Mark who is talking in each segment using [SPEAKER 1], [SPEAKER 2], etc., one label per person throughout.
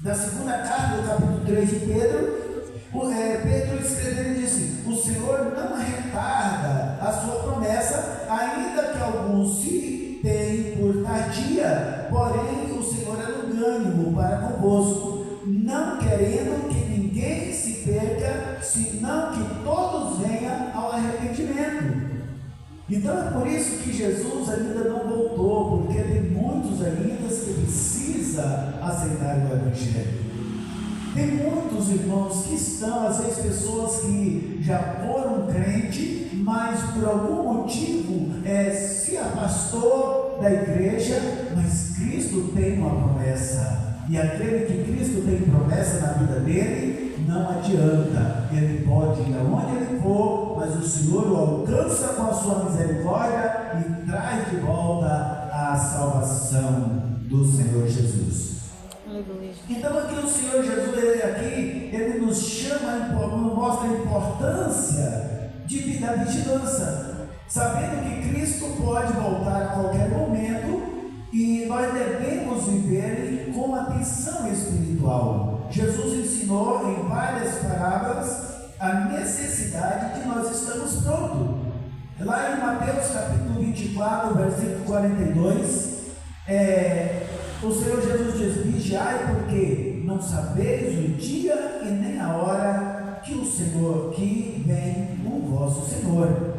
[SPEAKER 1] da segunda carta, do capítulo 3 de Pedro, Pedro escrevendo e disse: o Senhor não retarda a sua promessa, ainda que alguns se deem por tardia, porém o Senhor é longânimo para convosco, não querendo que ninguém se perca, senão que todos venham ao arrependimento. Então é por isso que Jesus ainda não voltou, porque tem muitos ainda que precisam aceitar o Evangelho. Tem muitos irmãos que estão, às vezes pessoas que já foram crente, mas por algum motivo se afastou da igreja, mas Cristo tem uma promessa. E aquele que Cristo tem promessa na vida dele, não adianta, ele pode ir aonde ele for, mas o Senhor o alcança com a sua misericórdia e traz de volta a salvação do Senhor Jesus. Então aqui o Senhor Jesus, ele nos chama, nos mostra a importância da vigilância, sabendo que Cristo pode voltar a qualquer momento, e nós devemos viver com atenção espiritual. Jesus ensinou em várias parábolas a necessidade de nós estarmos prontos. Lá em Mateus capítulo 24, versículo 42, o Senhor Jesus diz: vigiai, porque não sabeis o dia e nem a hora que vem o vosso Senhor.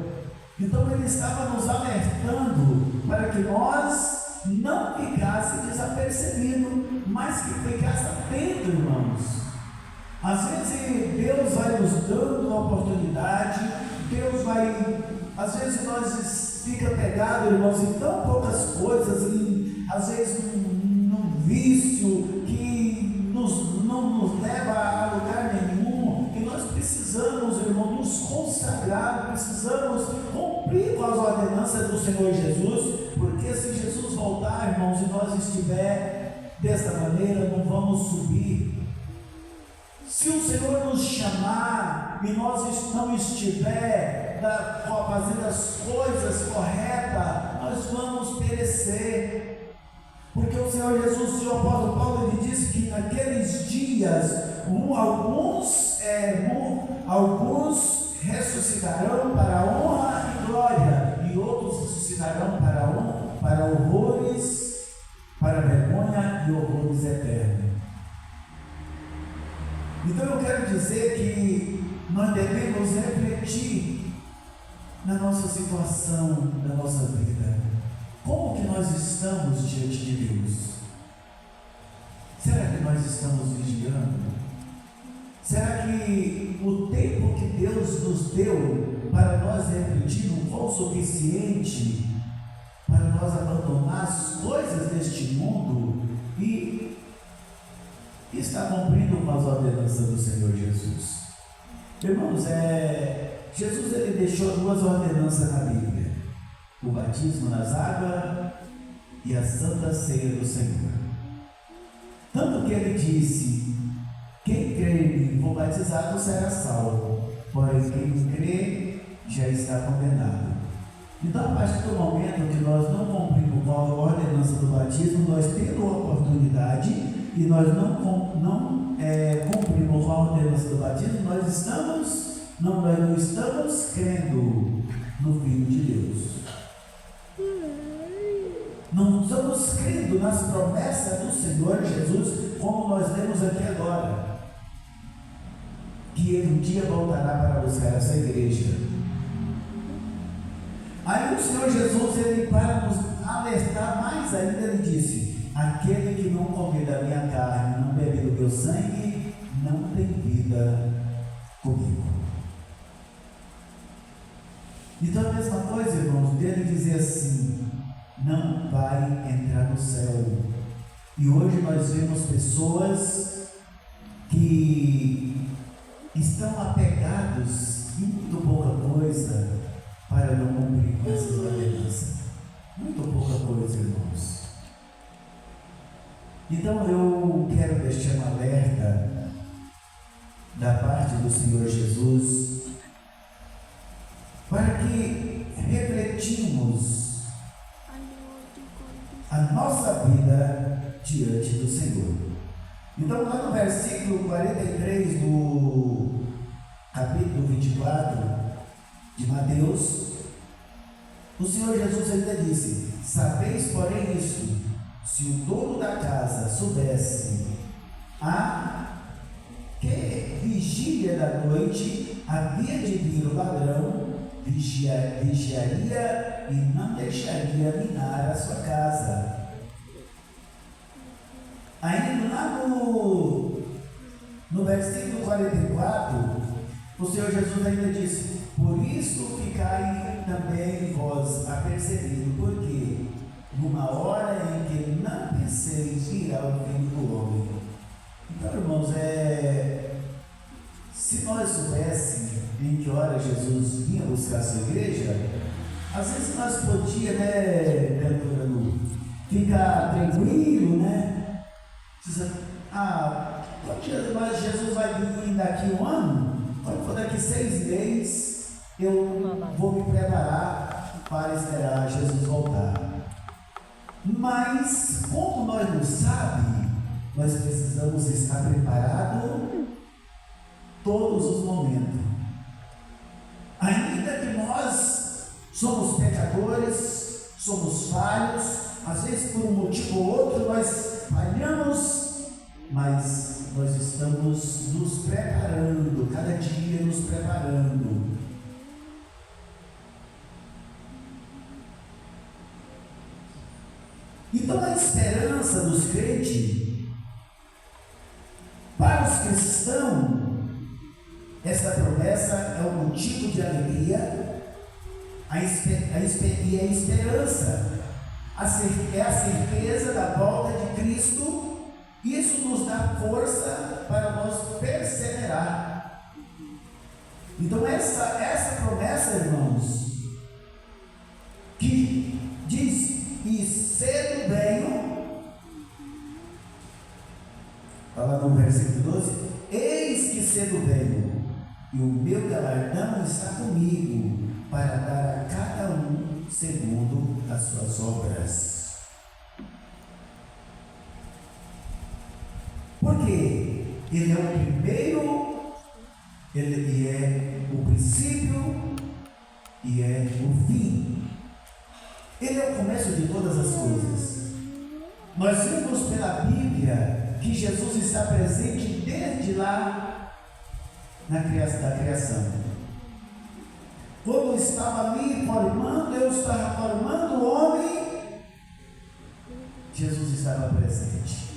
[SPEAKER 1] Então ele estava nos alertando para que nós não ficasse desapercebido, mas que ficasse atento, irmãos. Às vezes Deus vai nos dando uma oportunidade, às vezes nós fica pegado, irmãos, em tão poucas coisas, às vezes num vício que não nos leva a lugar nenhum, que nós precisamos, irmãos, nos consagrar, precisamos cumprir com as ordenanças do Senhor Jesus, porque se Jesus voltar, irmãos, e nós estiver desta maneira, não vamos subir. Se o Senhor nos chamar e nós não estiver fazendo as coisas corretas, nós vamos perecer. Porque o Senhor Jesus, o apóstolo Paulo, ele disse que naqueles dias alguns ressuscitarão para a honra e glória, e outros ressuscitarão para horrores, para vergonha e horrores eternos. Então eu quero dizer que nós devemos refletir na nossa situação, na nossa vida. Como que nós estamos diante de Deus? Será que nós estamos vigiando? Será que o tempo que Deus nos deu para nós refletir não foi o suficiente para nós abandonar as coisas deste mundo e estar cumprindo com as ordenanças do Senhor Jesus? Irmãos, Jesus ele deixou duas ordenanças na Bíblia: o batismo nas águas e a santa ceia do Senhor. Tanto que ele disse: quem crê em mim for batizado será salvo, porém quem não crê já está condenado. Então, a partir do momento que nós não cumprimos com a ordenança do batismo, nós temos a oportunidade e nós não cumprimos com a ordenança do batismo, nós não estamos crendo no Filho de Deus. Não estamos crendo nas promessas do Senhor Jesus, como nós lemos aqui agora, que Ele um dia voltará para buscar essa igreja. Aí o Senhor Jesus, ele, para nos alertar mais ainda, ele disse: aquele que não comer da minha carne, não beber do meu sangue, não tem vida comigo. Então a mesma coisa, irmãos, dele dizer assim: não vai entrar no céu. E hoje nós vemos pessoas que estão apegados em muito pouca coisa para não cumprir com essas ordenanças. Muito pouca coisa, irmãos. Então eu quero deixar um alerta da parte do Senhor Jesus para que refletimos a nossa vida diante do Senhor. Então, lá no versículo 43 do capítulo 24 de Mateus, o Senhor Jesus ainda disse: sabeis, porém, isto, se o dono da casa soubesse a que vigília da noite havia de vir o ladrão, vigiaria e não deixaria minar a sua casa. Ainda lá no versículo 44, o Senhor Jesus ainda disse: por isso ficai também vós apercebidos, porque numa hora em que não penseis virá o Filho do Homem. Então, irmãos, se nós soubéssemos em que hora Jesus vinha buscar a sua igreja, às vezes nós podíamos, ficar tranquilo, né? Quando Jesus vai vir daqui um ano, quando for daqui 6 meses, eu vou me preparar para esperar Jesus voltar. Mas, como nós não sabemos, nós precisamos estar preparados todos os momentos. Ainda que nós somos pecadores, somos falhos, às vezes por um motivo ou outro nós falhamos, mas nós estamos nos preparando, cada dia nos preparando. Então a esperança dos crentes, para os cristãos, essa promessa é um motivo de alegria, e a esperança, é a certeza da volta de Cristo. Isso nos dá força para nós perseverar. Então essa promessa, irmãos, que diz: e cedo venho, fala no versículo 12: eis que cedo venho, e o meu galardão está comigo, para dar a cada um segundo as suas obras. Porque Ele é o primeiro, Ele é o princípio e é o fim. Ele é o começo de todas as coisas. Nós vimos pela Bíblia que Jesus está presente desde lá da criação. Quando estava ali formando, eu estava formando o homem, Jesus estava presente.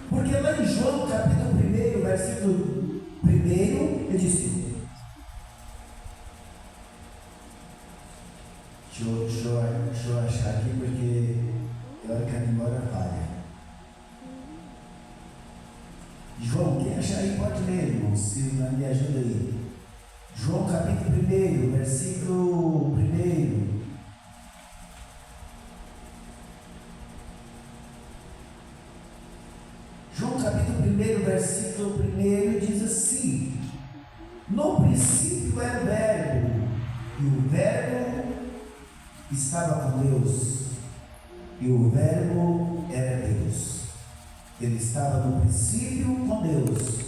[SPEAKER 1] Porque lá em João, capítulo 1, versículo 1, ele disse: deixa eu achar aqui, porque é hora que a memória falha. João, quem achar aí pode ler, irmão, se me ajuda aí. João capítulo 1, versículo 1. João capítulo 1, versículo 1 diz assim: no princípio era o Verbo, e o Verbo estava com Deus, e o Verbo era Deus. Ele estava no princípio com Deus,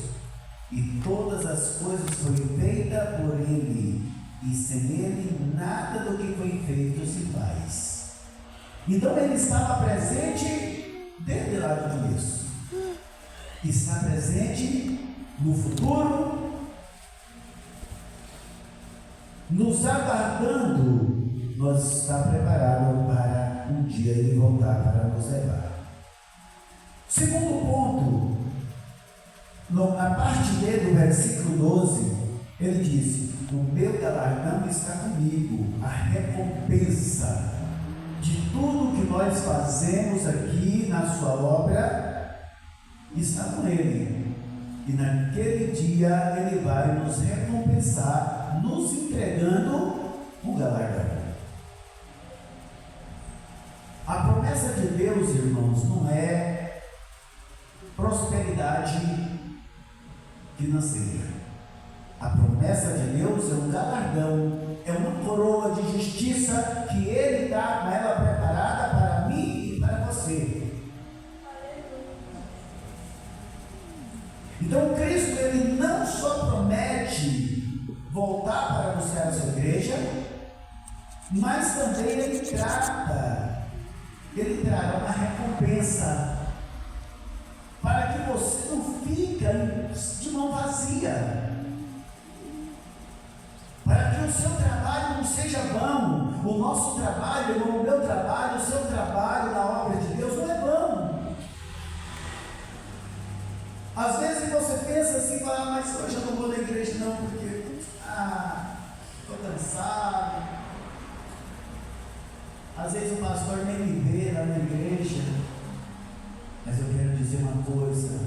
[SPEAKER 1] e todas as coisas foram feitas por Ele, e sem Ele nada do que foi feito se faz. Então Ele estava presente desde lá do começo, está presente no futuro, nos aguardando. Nós estamos preparados para um dia Ele voltar para nos levar. Segundo ponto, na parte B do versículo 12, ele diz: o meu galardão está comigo, a recompensa de tudo que nós fazemos aqui na sua obra está com Ele, e naquele dia Ele vai nos recompensar, nos entregando o galardão. A promessa de Deus, irmãos, não é prosperidade financeira. A promessa de Deus é um galardão, é uma coroa de justiça que Ele dá com ela preparada para mim e para você. cabeça, para que você não fique de mão vazia, para que o seu trabalho não seja vão. O nosso trabalho, o meu trabalho, o seu trabalho na obra de Deus não é vão. Às vezes você pensa assim, fala, mas hoje eu não vou na igreja não, porque estou cansado. Às vezes o pastor nem me vê lá na igreja. Mas eu quero dizer uma coisa: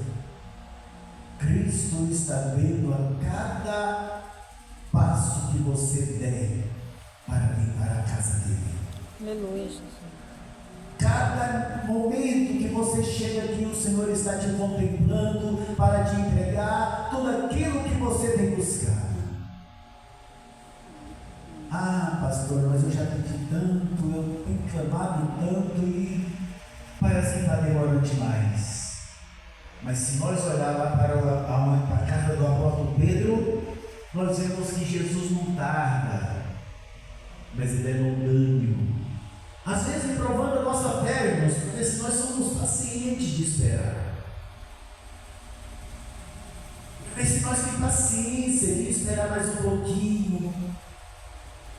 [SPEAKER 1] Cristo está vendo a cada passo que você der para vir para a casa dele.
[SPEAKER 2] Aleluia.
[SPEAKER 1] Cada momento que você chega aqui, o Senhor está te contemplando para te entregar tudo aquilo que você tem buscado. Pastor, mas eu já pedi tanto, eu tenho clamado tanto e parece que está demorando demais. Mas se nós olhar lá para a casa do apóstolo Pedro, nós vemos que Jesus não tarda, mas ele é longânimo. Às vezes provando a nossa fé, irmãos, porque se nós somos pacientes de esperar. Mas se nós temos paciência de esperar mais um pouquinho.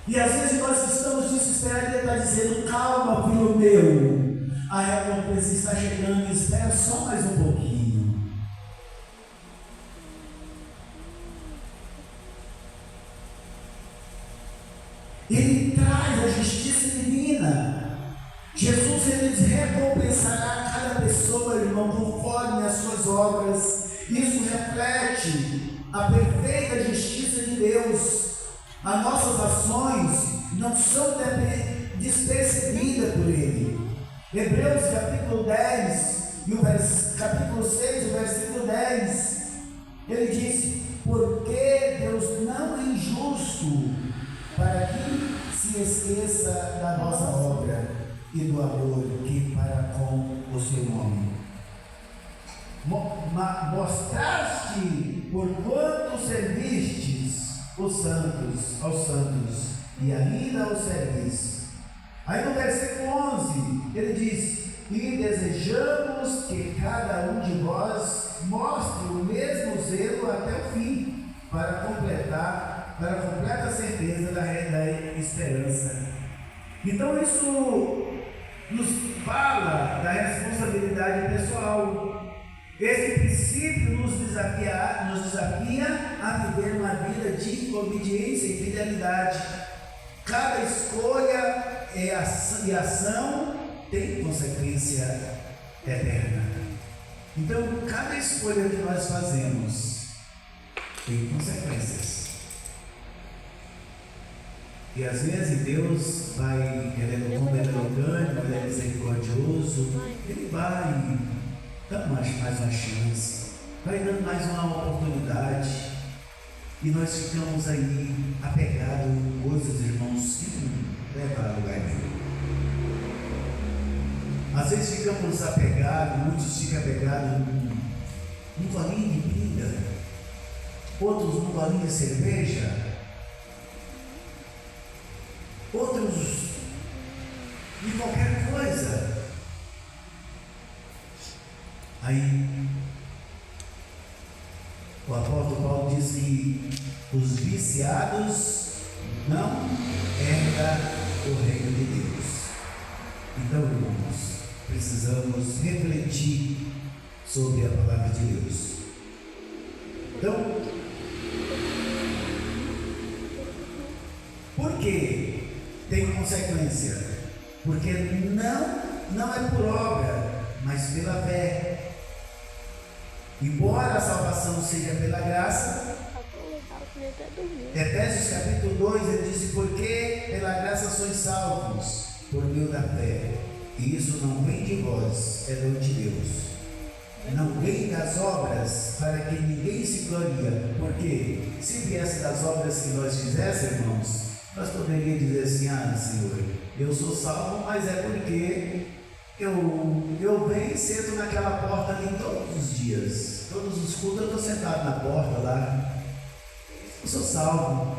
[SPEAKER 1] E às vezes nós estamos desesperados e ele está dizendo, calma, filho meu, a recompensa está chegando, espera só mais um pouquinho. Ele traz a justiça divina. Jesus, ele recompensará cada pessoa, irmão, conforme as suas obras. Isso reflete a perfeita justiça de Deus. As nossas ações não são despercebidas por Ele. Hebreus capítulo 10, e capítulo 6, o versículo 10, ele diz, porque Deus não é injusto para que se esqueça da nossa obra e do amor que para com o seu nome. Mostraste por quanto servistes aos santos, e ainda os servis. Aí no versículo 11, ele diz, e desejamos que cada um de vós mostre o mesmo zelo até o fim, para a completa certeza da esperança. Então isso nos fala da responsabilidade pessoal. Esse princípio nos desafia a viver uma vida de obediência e fidelidade. Cada escolha e ação tem consequência eterna. Então, cada escolha que nós fazemos tem consequências. E às vezes Deus vai, ele é longânimo, ele é misericordioso, ele vai dando mais uma chance, vai dando mais uma oportunidade, e nós ficamos aí apegados em coisas, irmãos, que não levam a lugar nenhum. Às vezes ficamos apegados, muitos ficam apegados num golinho de pinga, outros num golinho de cerveja, outros de qualquer coisa. Aí o apóstolo Paulo diz que os viciados não herdam o reino de Deus. Então, irmãos, precisamos refletir sobre a palavra de Deus. Então, por que tem consequência? Porque não é por obra, mas pela fé. Embora a salvação seja pela graça, Efésios capítulo 2, ele diz, porque pela graça sois salvos, por meio da fé, e isso não vem de vós, é dom de Deus. Não vem das obras, para que ninguém se gloria, porque se viesse das obras que nós fizéssemos, irmãos, nós poderíamos dizer assim, Senhor, eu sou salvo, mas é porque eu venho e sento naquela porta ali todos os dias, todos os cultos eu estou sentado na porta lá, eu sou salvo.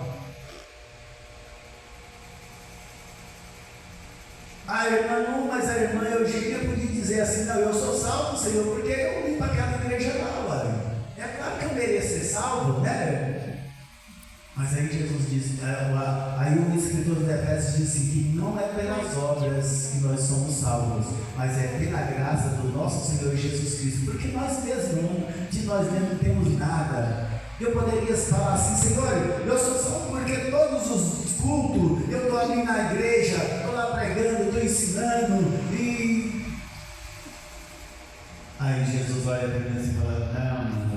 [SPEAKER 1] Irmã, mas a irmã Eugênia podia dizer dizer assim, não, eu sou salvo, Senhor, porque eu vim para aquela igreja lá, olha. É claro que eu mereço ser salvo, né? Mas aí Jesus disse, aí o escritor de Efésios disse que não é pelas obras que nós somos salvos, mas é pela graça do nosso Senhor Jesus Cristo, porque nós mesmos, de nós mesmos não temos nada. Eu poderia falar assim, Senhor, eu sou salvo porque todos os cultos, eu estou ali na igreja, estou lá pregando, estou ensinando, e aí Jesus olha para mim e fala, não,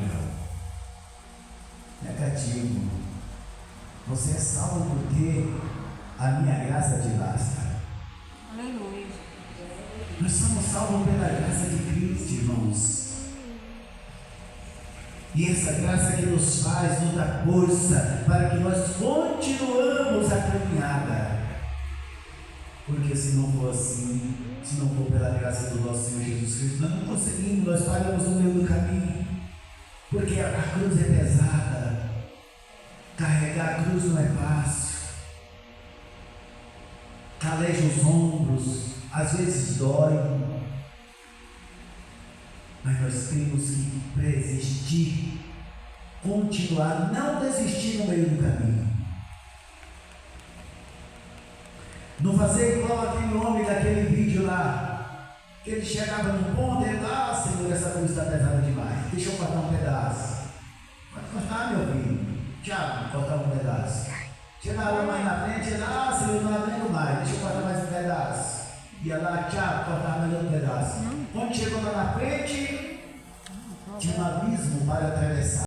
[SPEAKER 1] negativo. Você é salvo porque a minha graça te basta.
[SPEAKER 2] Aleluia.
[SPEAKER 1] Nós somos salvos pela graça de Cristo, irmãos. E essa graça que nos faz, nos dá força para que nós continuamos a caminhada. Porque se não for assim, se não for pela graça do nosso Senhor Jesus Cristo, nós não conseguimos, nós falhamos no meio do caminho. Porque a cruz é pesada. Carregar a cruz não é fácil, caleja os ombros, às vezes dói, mas nós temos que persistir, continuar, não desistir no meio do caminho, não fazer igual aquele homem daquele vídeo lá, que ele chegava no ponto e lá, Senhor, essa cruz está pesada demais, deixa eu cortar um pedaço. Pode cortar, meu filho. Tiago, cortar um pedaço. Chegava mais na frente, Senhor, não aguento mais, deixa eu cortar mais um pedaço. Ia lá, Tiago, cortar mais um pedaço. Quando chegou lá na frente, tinha um abismo para atravessar.